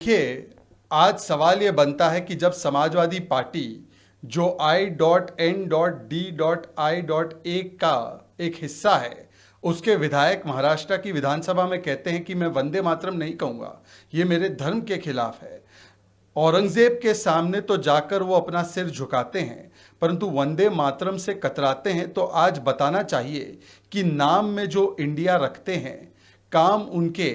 देखिए, आज सवाल ये बनता है कि जब समाजवादी पार्टी जो I.N.D.I.A का एक हिस्सा है, उसके विधायक महाराष्ट्र की विधानसभा में कहते हैं कि मैं वंदे मातरम नहीं कहूँगा, ये मेरे धर्म के खिलाफ है। औरंगजेब के सामने तो जाकर वो अपना सिर झुकाते हैं, परंतु वंदे मातरम से कतराते हैं। तो आज बताना चाहिए कि नाम में जो इंडिया रखते हैं, काम उनके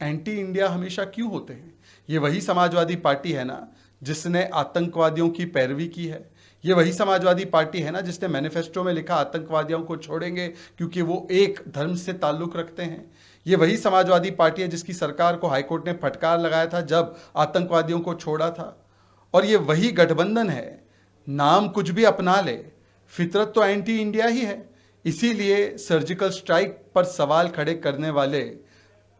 एंटी इंडिया हमेशा क्यों होते हैं। ये वही समाजवादी पार्टी है ना जिसने आतंकवादियों की पैरवी की है। ये वही समाजवादी पार्टी है ना जिसने मैनिफेस्टो में लिखा आतंकवादियों को छोड़ेंगे क्योंकि वो एक धर्म से ताल्लुक रखते हैं। ये वही समाजवादी पार्टी है जिसकी सरकार को हाईकोर्ट ने फटकार लगाया था जब आतंकवादियों को छोड़ा था। और ये वही गठबंधन है, नाम कुछ भी अपना ले, फितरत तो एंटी इंडिया ही है। इसीलिए सर्जिकल स्ट्राइक पर सवाल खड़े करने वाले,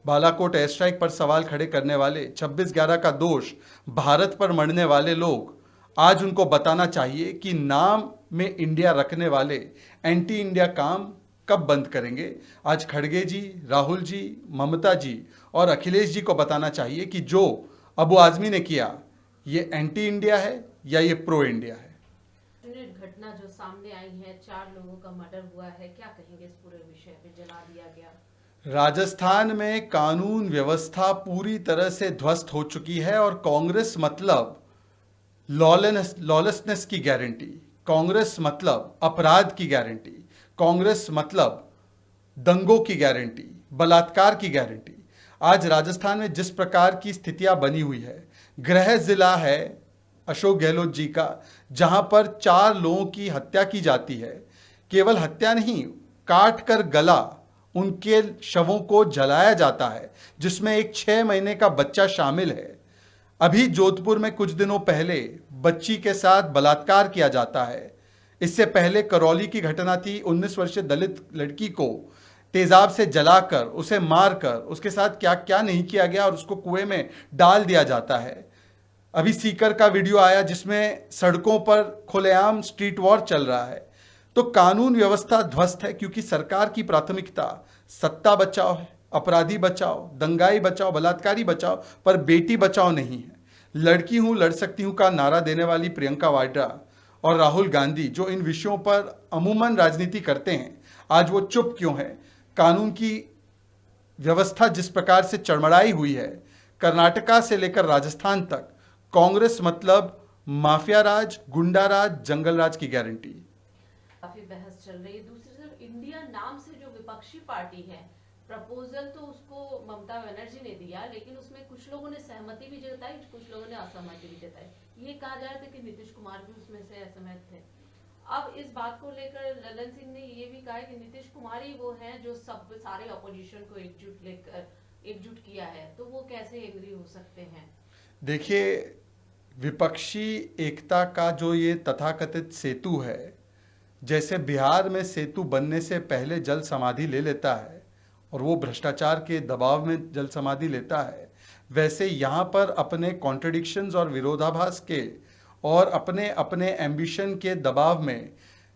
बालाकोट एयर स्ट्राइक पर सवाल खड़े करने वाले, 26/11 का दोष भारत पर मढ़ने वाले लोग, आज उनको बताना चाहिए कि नाम में इंडिया रखने वाले एंटी इंडिया काम कब बंद करेंगे। आज खड़गे जी, राहुल जी, ममता जी और अखिलेश जी को बताना चाहिए कि जो अबू आजमी ने किया, ये एंटी इंडिया है या ये प्रो इंडिया है। घटना जो सामने आई है, 4 लोगों का मर्डर हुआ है, क्या कहेंगे इस पूरे विषय पे? जला दिया गया। राजस्थान में कानून व्यवस्था पूरी तरह से ध्वस्त हो चुकी है और कांग्रेस मतलब लॉलेसनेस की गारंटी, कांग्रेस मतलब अपराध की गारंटी, कांग्रेस मतलब दंगों की गारंटी, बलात्कार की गारंटी। आज राजस्थान में जिस प्रकार की स्थितियां बनी हुई है, गृह जिला है अशोक गहलोत जी का, जहां पर 4 लोगों की हत्या की जाती है। केवल हत्या नहीं, काट कर गला उनके शवों को जलाया जाता है, जिसमें एक 6 महीने का बच्चा शामिल है। अभी जोधपुर में कुछ दिनों पहले बच्ची के साथ बलात्कार किया जाता है। इससे पहले करौली की घटना थी, 19 वर्षीय दलित लड़की को तेजाब से जलाकर, उसे मारकर, उसके साथ क्या क्या नहीं किया गया और उसको कुएं में डाल दिया जाता है। अभी सीकर का वीडियो आया जिसमें सड़कों पर खुलेआम स्ट्रीट वॉर चल रहा है। तो कानून व्यवस्था ध्वस्त है क्योंकि सरकार की प्राथमिकता सत्ता बचाओ है, अपराधी बचाओ, दंगाई बचाओ, बलात्कारी बचाओ, पर बेटी बचाओ नहीं है। लड़की हूं, लड़ सकती हूं का नारा देने वाली प्रियंका वाड्रा और राहुल गांधी, जो इन विषयों पर अमूमन राजनीति करते हैं, आज वो चुप क्यों है। कानून की व्यवस्था जिस प्रकार से चरमराई हुई है, कर्नाटका से लेकर राजस्थान तक कांग्रेस मतलब माफिया राज, गुंडा राज, जंगल राज की गारंटी। काफी बहस चल रही है। दूसरी तरफ इंडिया नाम से जो विपक्षी पार्टी है, प्रपोजल तो उसको ममता बनर्जी ने दिया, लेकिन उसमें कुछ लोगों ने सहमति भी जताई, कुछ लोगों ने असहमति भी जताई। ये कहा जा रहा था कि नीतीश कुमार भी उसमें से असहमत थे। अब इस बात को लेकर ललन सिंह ने ये भी कहा कि नीतीश कुमार ही वो हैं जो सब सारे ऑपोजिशन को एकजुट किया है, तो वो कैसे एग्री हो सकते हैं। देखिए, विपक्षी एकता का जो ये तथाकथित सेतु है, जैसे बिहार में सेतु बनने से पहले जल समाधि ले लेता है और वो भ्रष्टाचार के दबाव में जल समाधि लेता है, वैसे यहाँ पर अपने कॉन्ट्रडिक्शंस और विरोधाभास के और अपने अपने एम्बिशन के दबाव में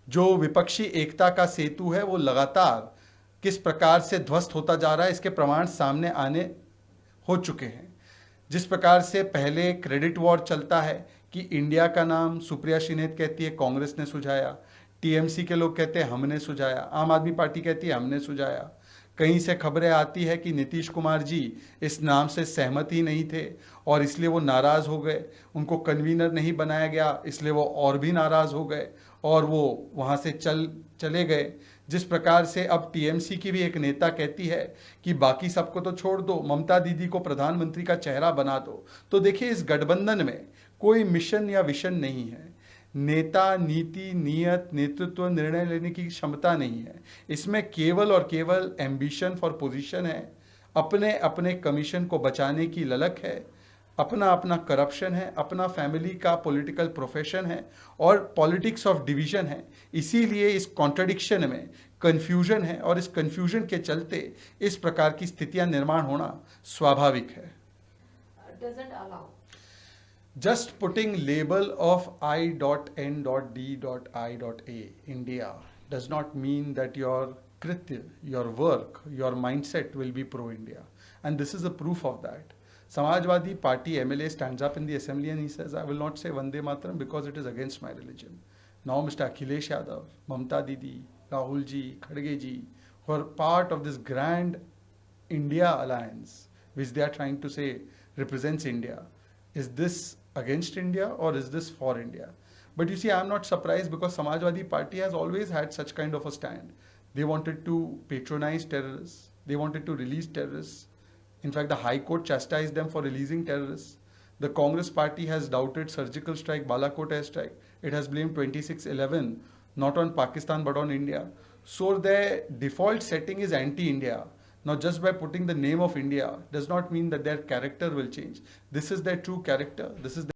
जो विपक्षी एकता का सेतु है, वो लगातार किस प्रकार से ध्वस्त होता जा रहा है, इसके प्रमाण सामने आने हो चुके हैं। जिस प्रकार से पहले क्रेडिट वॉर चलता है कि इंडिया का नाम सुप्रिया श्रीनेत कहती है कांग्रेस ने सुझाया, टीएमसी के लोग कहते हैं हमने सुझाया, आम आदमी पार्टी कहती है हमने सुझाया। कहीं से खबरें आती है कि नीतीश कुमार जी इस नाम से सहमत ही नहीं थे और इसलिए वो नाराज़ हो गए, उनको कन्वीनर नहीं बनाया गया, इसलिए वो और भी नाराज़ हो गए और वो वहाँ से चले गए। जिस प्रकार से अब टीएमसी की भी एक नेता कहती है कि बाकी सबको तो छोड़ दो, ममता दीदी को प्रधानमंत्री का चेहरा बना दो। तो देखिए, इस गठबंधन में कोई मिशन या विशन नहीं है। नेता, नीति, नियत, नेतृत्व, निर्णय लेने की क्षमता नहीं है। इसमें केवल और केवल एम्बिशन फॉर पोजीशन है, अपने अपने कमीशन को बचाने की ललक है, अपना अपना करप्शन है, अपना फैमिली का पॉलिटिकल प्रोफेशन है और पॉलिटिक्स ऑफ डिवीजन है। इसीलिए इस कॉन्ट्रडिक्शन में कन्फ्यूजन है और इस कन्फ्यूजन के चलते इस प्रकार की स्थितियां निर्माण होना स्वाभाविक है। Doesn't allow. Just putting label of I.N.D.I.A India does not mean that your kritya, your work, your mindset will be pro-India. And this is a proof of that. Samajwadi Party MLA stands up in the assembly and he says, I will not say Vande Mataram because it is against my religion. Now Mr. Akhilesh Yadav, Mamta Didi, Rahul ji, Khadge ji, who are part of this grand India alliance, which they are trying to say represents India. Is this against India or is this for India? But you see, I am not surprised because Samajwadi Party has always had such kind of a stand. They wanted to patronize terrorists. They wanted to release terrorists. In fact, the High Court chastised them for releasing terrorists. The Congress Party has doubted surgical strike, Balakot airstrike. It has blamed 26/11 not on Pakistan but on India. So their default setting is anti-India. Now, just by putting the name of India does not mean that their character will change. This is their true character. This is